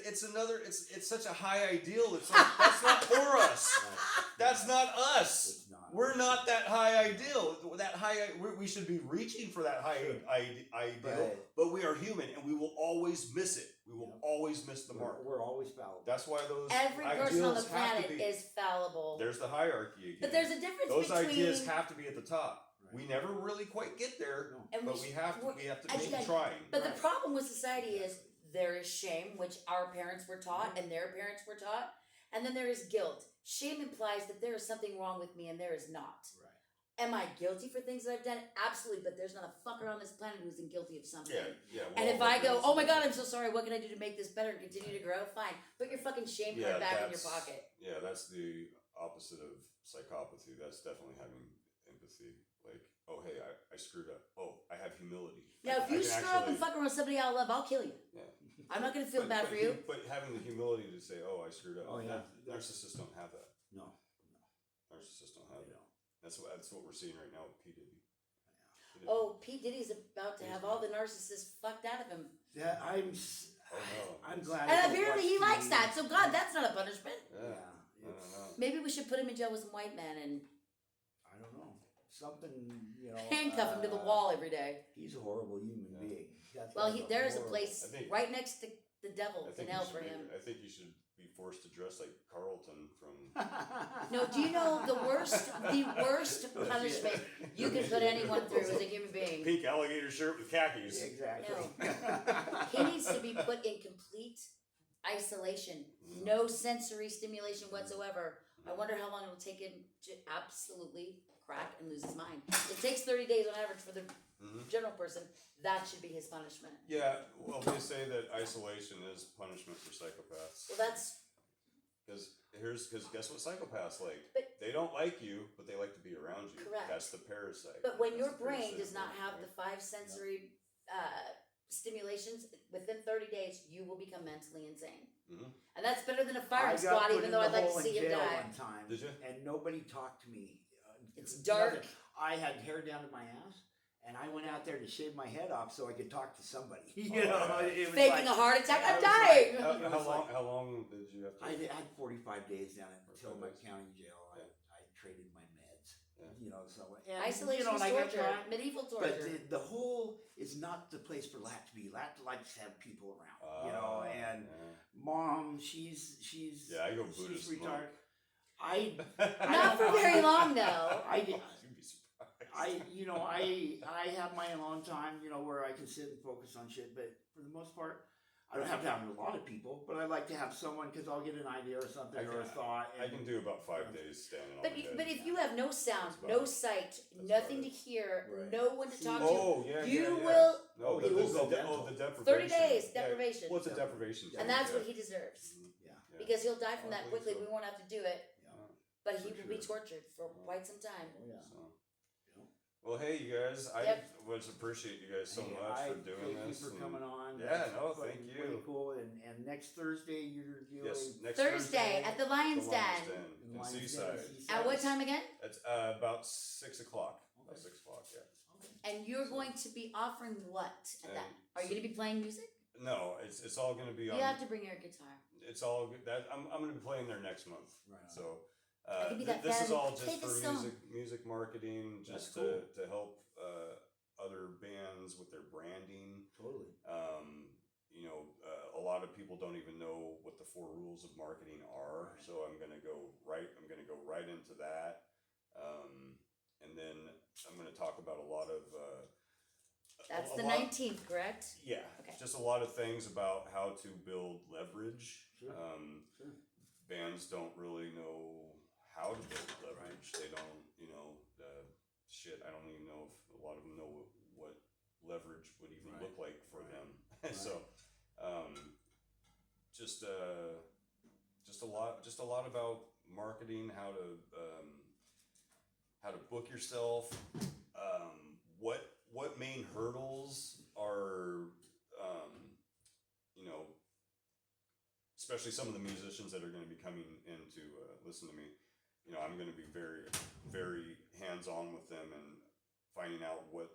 it's another. It's such a high ideal. It's like that's not for us. That's not us. It's not. We're not that high ideal. We should be reaching for that high ideal, but we are human, and we will always miss it. We will Yeah. always miss the mark. We're always fallible. That's why those Every ideals person on the have planet to be. is fallible. There's the hierarchy again. But there's a difference those between ideas have to be at the top. Right. We never really quite get there, No. and but we have to. we're- We have to I keep think I- trying. But the Right. problem with society is there is shame, which our parents were taught and their parents were taught, and then there is guilt. Shame implies that there is something wrong with me, and there is not. Right. Am I guilty for things that I've done? Absolutely, but there's not a fucker on this planet who isn't guilty of something. Yeah. And well, if I go, that's- oh my god, I'm so sorry, what can I do to make this better and continue to grow? Fine. Put your fucking shame card back in your that's- pocket. Yeah, that's the opposite of psychopathy. That's definitely having empathy. Like, oh hey, I screwed up. Oh, I have humility. Now, if I you can screw up and actually- fuck around with somebody I love, I'll kill you. Yeah. I'm not gonna feel bad for you. But having the humility to say, "Oh, I screwed up." Oh, yeah. Narcissists don't have that. No, Narcissists don't I have that. don't. That's what we're seeing right now with P Diddy. Oh, Pete Diddy's about to have all the narcissists fucked out of him. That Oh, no. I'm glad. I And don't apparently watch he likes TV. that, so God, that's not a punishment. Yeah. Yeah, No, it's, no, no. Maybe we should put him in jail with some white men and I don't know, something, you know. handcuff him to the wall every day. He's a horrible human Yeah. being. That's Well, like there is a horrible- place I think- right next to the devil I in think hell you for should him. I think you should be forced to dress like Carlton from. No, do you know the worst punishment you can put anyone through as a human being? Pink alligator shirt with khakis. Exactly. He needs to be put in complete isolation, no sensory stimulation whatsoever. I wonder how long it'll take him to absolutely crack and lose his mind. It takes 30 days on average for the Mhm. general person. That should be his punishment. Yeah, well, they say that isolation is punishment for psychopaths. Well, that's Because guess what psychopaths like? But- They don't like you, but they like to be around you. Correct. That's the parasite. but when That's your the brain parasite does not thing, have right? the 5 sensory stimulations within 30 days, you will become mentally insane. Mhm. And that's better than a I firing got squad, put even in though the I'd like to hole in see him jail die. one time, Did you? and nobody talked to me. It's dark. Nothing. I had hair down to my ass, and I went out there to shave my head off so I could talk to somebody. You know, yeah. it was Faking like, a heart attack, I I'm was like- dying. It How was long? like- How long did you have to? I had 45 days down at 45 Tillamook days. County Jail. Yeah. I traded my meds. Yeah. You know, so and, Isolation you know, is and I got torture, that. medieval But torture. the hole is not the place for Lat to be. Lat likes to have people around, you know. And Mom, she's Yeah, I go she's Buddhist retired. monk. Not for very long, though. I You'd be surprised. I have my alone time, you know, where I can sit and focus on shit. But for the most part, I don't have to have a lot of people. But I like to have someone because I'll get an idea or something or a thought. I can do about 5 days standing on But, my head. but if you have no sound, That's about no it. sight, That's nothing about to hear, Right. no one to talk to, Oh yeah, you yeah, yeah. will No, Oh, the, he will the, go the, mental. oh, the deprivation. 30 days Yeah. deprivation. Well, it's a deprivation. and that's what he deserves. Yeah. Yeah. Because he'll die from I that believe quickly. so. We won't have to do it, but he For will be sure. tortured for quite some time. Oh yeah. So. Yeah. Well, hey, you guys, I Yep. would appreciate you guys so Hey, much I for doing thank this. you for and- coming on. Yeah, That's no, fucking thank you. Pretty cool. And next Thursday you're doing Yes, next Thursday at the the Lion's Lion's Den. Den in in Lions Den, Seaside. Seaside. At what time again? It's about 6 o'clock. About Okay. 6 o'clock, yeah. Okay. And you're going to be offering what at that? Are you going to be playing music? No, it's all going to be You on. have to bring your guitar. It's all good. That I'm going to be playing there next month. Right on. So I can be that this fan is all who just play for this song. music marketing, That's just cool. to help other bands with their branding. Totally. A lot of people don't even know what the 4 rules of marketing are. Right. So I'm gonna go right into that, and then I'm gonna talk about a lot of. That's a the lot- 19th, correct? Yeah, Okay. just a lot of things about how to build leverage. Sure. Sure. Bands don't really know how to build leverage. They don't, shit. I don't even know if a lot of them know what leverage would even Right. look like for Right. them. Right. So, just a lot about marketing, how to book yourself, what main hurdles are, especially some of the musicians that are going to be coming in to listen to me. I'm going to be very, very hands-on with them and finding out what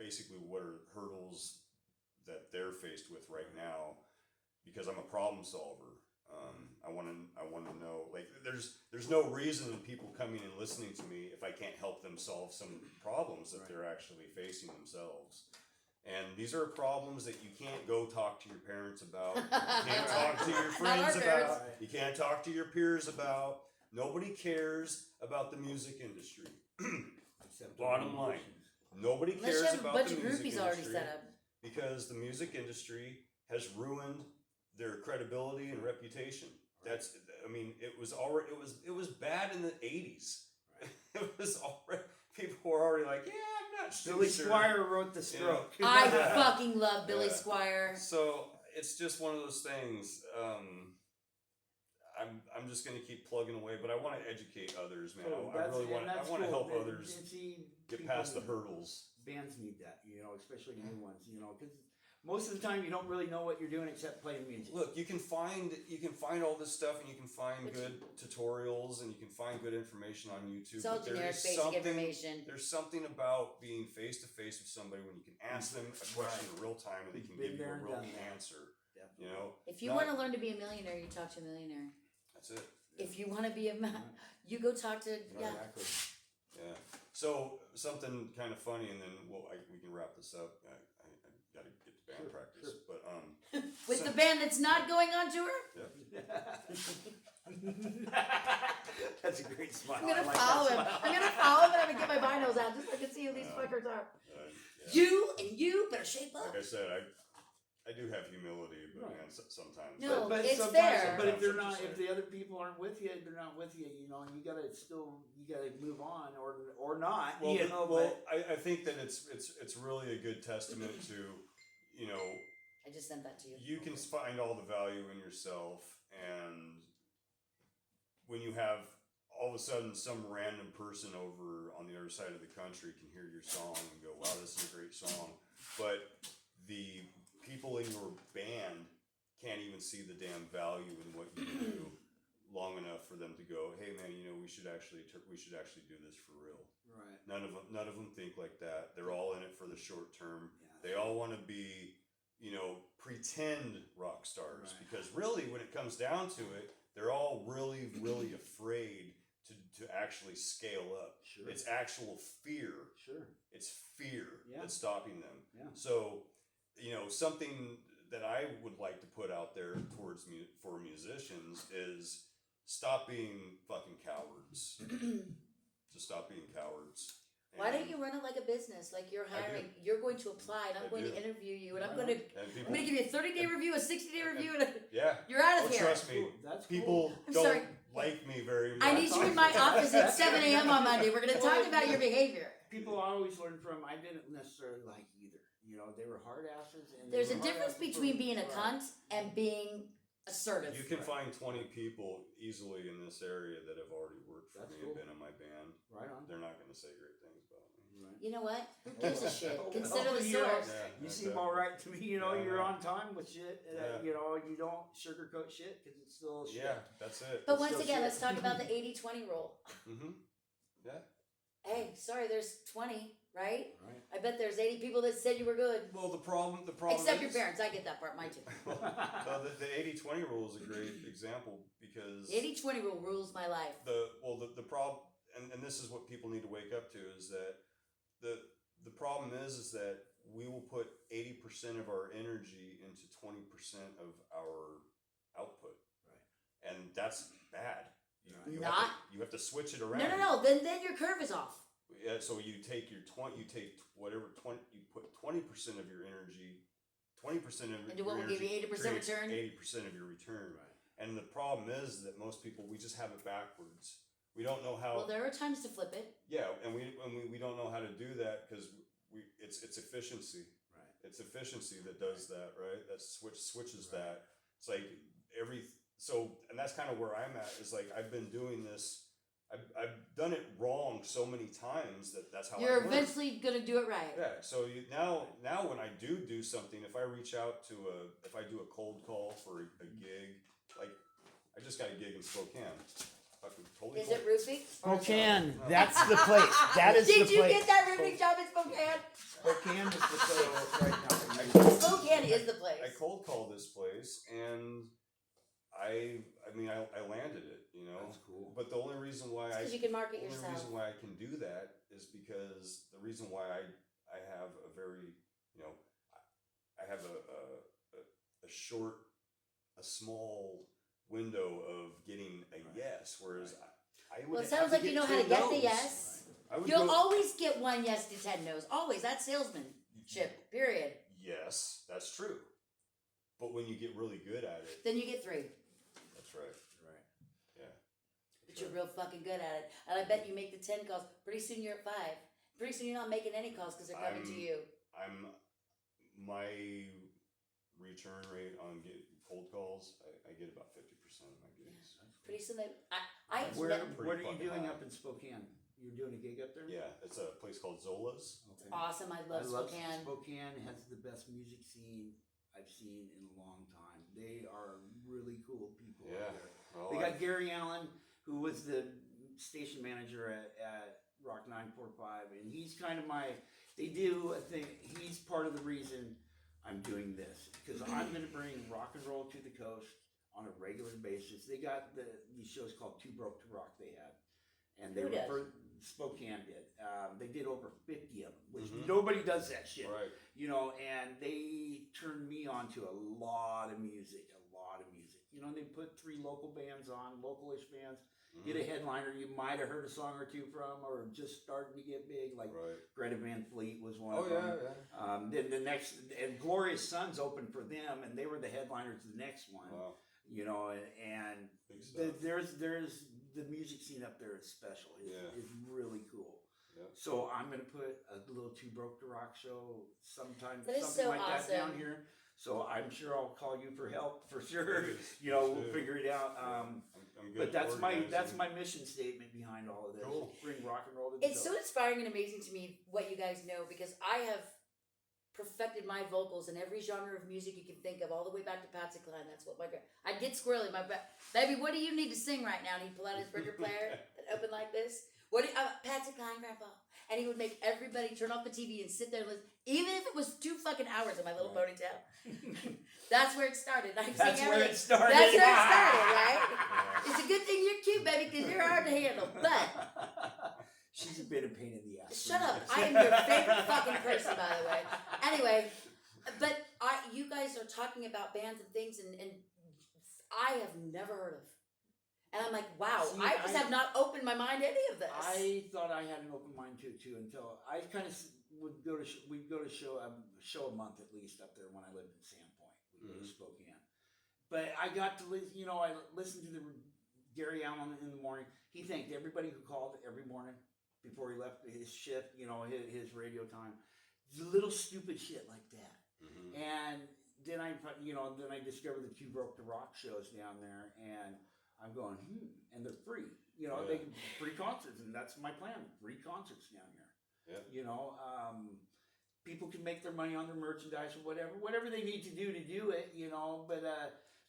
are hurdles that they're faced with right now, because I'm a problem solver. I want to know, like, there's no reason in people coming and listening to me if I can't help them solve some problems that they're actually facing themselves. And these are problems that you can't go talk to your parents about. You can't talk to your Not friends our parents. about. You can't talk to your peers about. Nobody cares about the music industry. Except Bottom the line. musicians. Nobody Unless cares you have a about bunch the of music groupies industry already set up. because the music industry has ruined their credibility and reputation. It was bad in the 80s. It was already, people were already like, yeah, I'm not too Billy sure. Squire wrote the stroke. I fucking love Billy Yeah. Squire. So it's just one of those things. I'm just gonna keep plugging away, but I want to educate others, man. So I really and want. I that's want to cool. help And- others and see, get people past the need- hurdles. Bands need that, especially new ones, because most of the time you don't really know what you're doing except playing music. Look, you can find all this stuff, and you can find But good tutorials, and you can find good information on YouTube. It's all but there generic, is basic something- information. There's something about being face to face with somebody when you can ask them a question in real time, and they can Been give you there a and real done that. answer. Definitely. You know, If you Not- want to learn to be a millionaire, you talk to a millionaire. that's it. If you want to be you go talk to Exactly. Yeah. So something kind of funny, and then we can wrap this up. I got to get to band Sure, practice, sure. but with So- the band that's not going on tour. That's a great smile. I'm gonna I like follow that him. smile. I'm gonna follow him. I'm gonna get my binos out just so I can see who these fuckers are. yeah. You and you better shape up. Like I said, I do have humility, but Right. man, sometimes. No, But it's sometimes- fair. But if they're Sometimes not, it's if the other people aren't with you, they're not with you. You gotta move on or not. Well, but I think that it's really a good testament to, I just sent that to you. you can find all the value in yourself, and when you have all of a sudden some random person over on the other side of the country can hear your song and go, wow, this is a great song, but the people in your band can't even see the damn value in what you do long enough for them to go, hey man, we should actually do this for real. right. None of them think like that. They're all in it for the short term. Yeah. They all want to be, pretend rock stars, Right. because really, when it comes down to it, they're all really, really afraid to actually scale up. Sure. It's actual fear. Sure. It's fear Yeah. that's stopping them. Yeah. So, something that I would like to put out there for musicians is stop being fucking cowards. Just stop being cowards. Why don't And- you run it like a business? Like you're I do. hiring, you're going to apply, and I'm I going do. to interview you, and I'm Right going to And I'm people, going to give you a 30-day review, a 60-day review, and yeah. you're out of Oh, here. trust me, Cool. That's cool. people I'm don't sorry. like me very much. I need you in my office at 7 a.m. on Monday. We're going to talk about your behavior. People I always learn from. I didn't necessarily like either. They were hard asses. And There's they a were hard difference asses between for- being a right. cunt and being assertive. You can find 20 people easily in this area that have already worked for That's me cool. and been in my band. Right on. They're not going to say great things about me. Right. You know what? Who gives a shit? Oh, Consider the you know, source. Yeah, You that's seem it. all right to me. Yeah, You're yeah. on time with shit. Yeah. You don't sugarcoat shit because it's still shit. Yeah, that's it. But It's once still again, shit. let's talk about the 80-20 rule. Mm-hmm. Yeah. Hey, sorry, there's 20, right? Right. I bet there's 80 people that said you were good. Well, the problem Except your is, parents. I get that part. Mine too. So the 80-20 rule is a great example because The 80-20 rule rules my life. the problem, and this is what people need to wake up to, is that the problem is that we will put 80% of our energy into 20% of our output, Right. and that's bad. You Not- you have to switch it around. No. Then your curve is off. Yeah, so you take you take whatever 20, you put 20% of your energy, 20% of Into your what will give you energy 80% creates return? 80% of your return. Right. And the problem is that most people, we just have it backwards. We don't know how. Well, there are times to flip it. Yeah, and we don't know how to do that because it's efficiency. Right. It's efficiency that does that, right? That switches Right. that. It's like and that's kind of where I'm at. Is like I've been doing this. I've done it wrong so many times that's how You're I learn. eventually gonna do it right. Yeah. So now when I do something, if I reach out to if I do a cold call for a gig, like I just got a gig in Spokane. Fucking totally Is cold. it roofing? Spokane. No. That's the place. That is Did the you place. get that roofing job in Spokane? Spokane is the place right now. Spokane is the place. I cold called this place and I landed it, That's cool. But the only reason why Because you can market the only yourself. reason why I can do that is because the reason why I have a very I have a small window of getting a yes, whereas I would Well, it have sounds to like you get know how to 10 get the no's. yes. I would You'll go, always get 1 yes to 10 no's. Always. That's salesmanship. Period. yes, that's true. But when you get really good at it, Then you get 3. that's right. Right. Yeah. But you're real fucking good at it. And I bet you make the 10 calls. Pretty soon you're at 5. pretty soon you're not making any calls because they're coming to you. My return rate on cold calls, I get about 50% of my gigs. Pretty soon I What are Pretty you fucking doing high. up in Spokane? You're doing a gig up there? Yeah, it's a place called Zola's. Okay. awesome. I love Spokane. Spokane has the best music scene I've seen in a long time. They are really cool people. Yeah. Up there. Well, They got Gary Allen, who was the station manager at Rock 945, and he's kind of they do a thing. He's part of the reason I'm doing this because I'm going to bring rock and roll to the coast on a regular basis. They got these shows called Too Broke to Rock. They had, and they Who does? Spokane did. They did over 50 of them, which Mhm. nobody does that shit. right. You know, and they turned me on to a lot of music. You know, they put 3 local bands on, localish bands. Get a headliner you might have heard a song or two from, or just starting to get big, like Right. Greta Van Fleet was one Oh of them. yeah. Then the next, and Glorious Sons opened for them, and they were the headliners the next one. Wow. You know, and Big stuff. there's the music scene up there is special. It's really cool. Yep. So I'm gonna put a little Too Broke to Rock show sometime, That is something so like that down awesome. here. So I'm sure I'll call you for help for sure. Please, You know, please we'll do. figure it out. I'm good But at that's organizing. my mission statement behind all of this. Cool. Bring rock and roll to the It's so coast. inspiring and amazing to me what you guys know because I have perfected my vocals in every genre of music you can think of, all the way back to Patsy Cline. That's what I'd get squirrely. Baby, what do you need to sing right now? And he'd pull out his record player and open like this. Patsy Cline, Grandpa. And he would make everybody turn off the TV and sit there and listen, even if it was 2 fucking hours in my little ponytail. That's where it started. I That's sing where everything. it started. That's where it started, right? It's a good thing you're cute, baby, because you're hard to handle. But She's a bit of pain in the ass. shut up. I am your favorite fucking person, by the way. Anyway, but you guys are talking about bands and things, and I have never heard of. And I'm like, wow, See, I just have not opened my mind to any of this. I thought I had an open mind too, until I kind of would go to we'd go to show a month at least up there when I lived in Sandpoint. We'd go to Spokane, but I got to listen. You know, I listened to the Gary Allen in the morning. He thanked everybody who called every morning before he left his shift. You know, his radio time, little stupid shit like that. Mhm. And then I discovered the Too Broke to Rock shows down there, and I'm going, and they're free. You know, Yeah. they free concerts, and that's my plan. Free concerts down here. Yeah. You know, people can make their money on their merchandise or whatever they need to do it. You know, but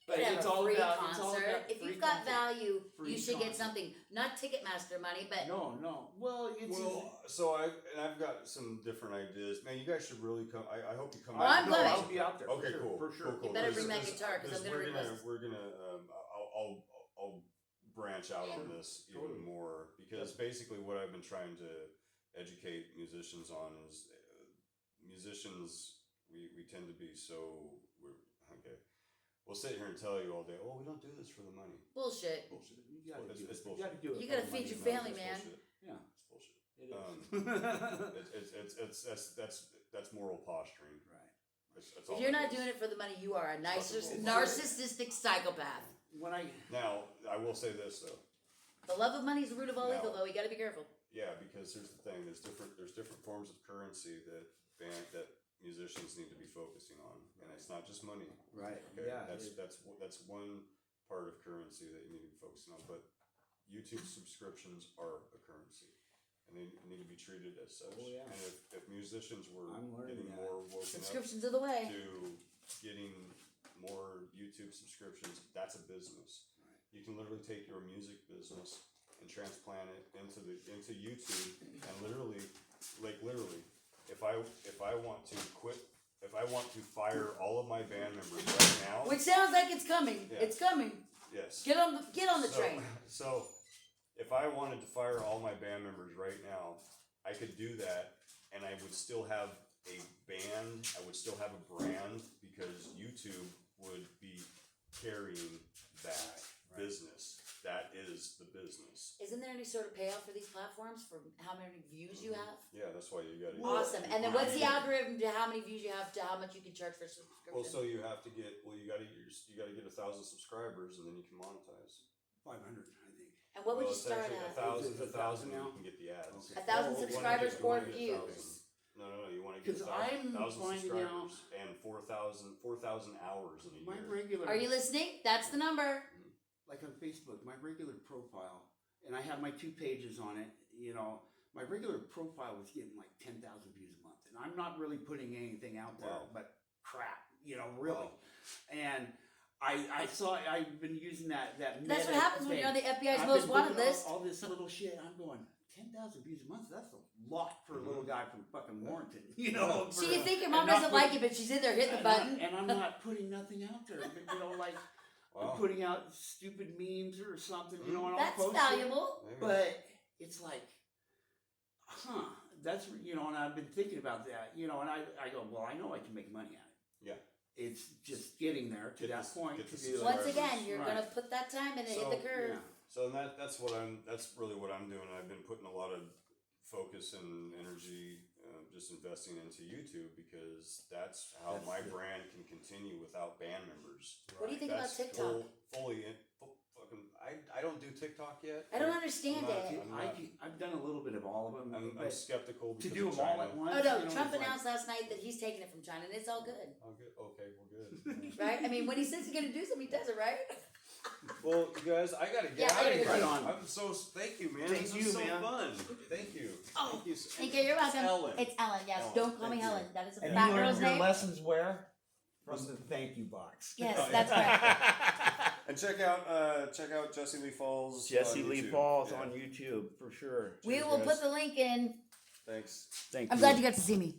You could have it's a all free about concert. If free you've got concert. value, Free you should get concert. something. Not Ticketmaster money, but No. Well, it's So I've got some different ideas. Man, you guys should really come. I hope you come Oh, out. I'm no, coming. I'll be out there. Okay, for sure, cool. for sure. Cool. You better bring Because- that guitar, 'cause I'm gonna we're request. we're gonna I'll branch out on this even Totally. more because basically what I've been trying to educate musicians on is musicians we tend to be we'll sit here and tell you all day, oh, we don't do this for the money. bullshit. Bullshit. You gotta It's do it. bullshit. You gotta do it. You for gotta the feed money, your man. family, man. Bullshit. Yeah, It's bullshit. it is. That's moral posturing. Right. That's all If you're it not is. doing it for the money, you are a It's- narcissistic psychopath. When I Now, I will say this though. The love of money is the root of all No. evil, though. You got to be careful. Yeah, because here's the thing: there's different forms of currency that musicians need to be focusing on, and it's not just money. right, Okay, yeah, that's one part of currency that you need to be focusing on. But YouTube subscriptions are a currency, and they need to be treated as such. Oh, yeah. And if musicians were I'm learning getting that. more woken up Subscriptions are the way. to getting more YouTube subscriptions, that's a business. You can literally take your music business and transplant it into YouTube, and literally, if I want to fire all of my band members right now, Which sounds like it's coming. Yeah. It's coming. yes, Get on the train. So, if I wanted to fire all my band members right now, I could do that, and I would still have a band. I would still have a brand because YouTube would be carrying that business. That is the business. Isn't there any sort of payoff for these platforms for how many views you have? Yeah, that's why you got to. Awesome. And then what's the algorithm to how many views you have to how much you can charge for a subscription? Well, so you have to get. Well, you got to get 1,000 subscribers, and then you can monetize. 500, I think. And And what would you it's start actually at? 1,000, Is it 1,000 now? you can get the ads. Okay. 1,000 Oh, subscribers you wanna or get views. 1,000. No, you want to get 'Cause 1,000 I'm finding subscribers and 4,000 hours in a My year. regular, Are you listening? That's the number. like on Facebook, my regular profile, and I have my 2 pages on it. You know, my regular profile was getting like 10,000 views a month, and I'm not really putting anything out there, Wow. but crap, you know, really. Wow. And I saw I've been using that That's Meta what happens when thing. you're on the FBI's I've most been wanted looking at list. all this little shit. I'm going 10,000 views a month. That's a lot for a little guy from fucking Warrenton. You know. Yeah. for- So you think your mom and not doesn't like putting- it, but she's in there hitting the and button. I'm not putting nothing out there. But, you know, like Wow. putting out stupid memes or something. You know, and I'll That's post it. valuable. Maybe. But it's like, that's, you know, and I've been thinking about that, you know, and I go, well, I know I can make money at it. Yeah. It's just getting there to Get that this- point get to the do it. Once subscribers. again, you're Right. gonna put that time in and hit So, the curve. Yeah. So that's really what I'm doing. I've been putting a lot of focus and energy, just investing into YouTube because that's how That's my the- brand can continue without band members. What do you think about That's TikTok? fully fucking. I don't do TikTok yet. I don't understand I'm not- it. I'm not- I've done a little bit of all of them, I'm but skeptical to because do of them all China. at once. Oh you no, know, Trump it's like- announced last night that he's taking it from China and it's all good. Oh, good. Okay, we're good. Right? I mean, when he says he's gonna do something, he does it, right? Well, you guys, I gotta get Yeah, I out of gotta here. go. Right on. I'm so thank you, man. Thank this you, is so man. fun. Thank you. Oh, Thank you. Thank you, you're welcome. Ellen. It's Ellen, yes. Ellen, Don't call me thank you. Helen. That is a And fat you girl's learned your name. lessons where? From the thank you box. Yes, Oh, that's correct. And check out Jesse Lee Falls. Jesse on Lee YouTube. Falls Yeah. on YouTube for sure. We Cheers, will guys. put the link in. Thanks. Thank I'm you. glad you got to see me.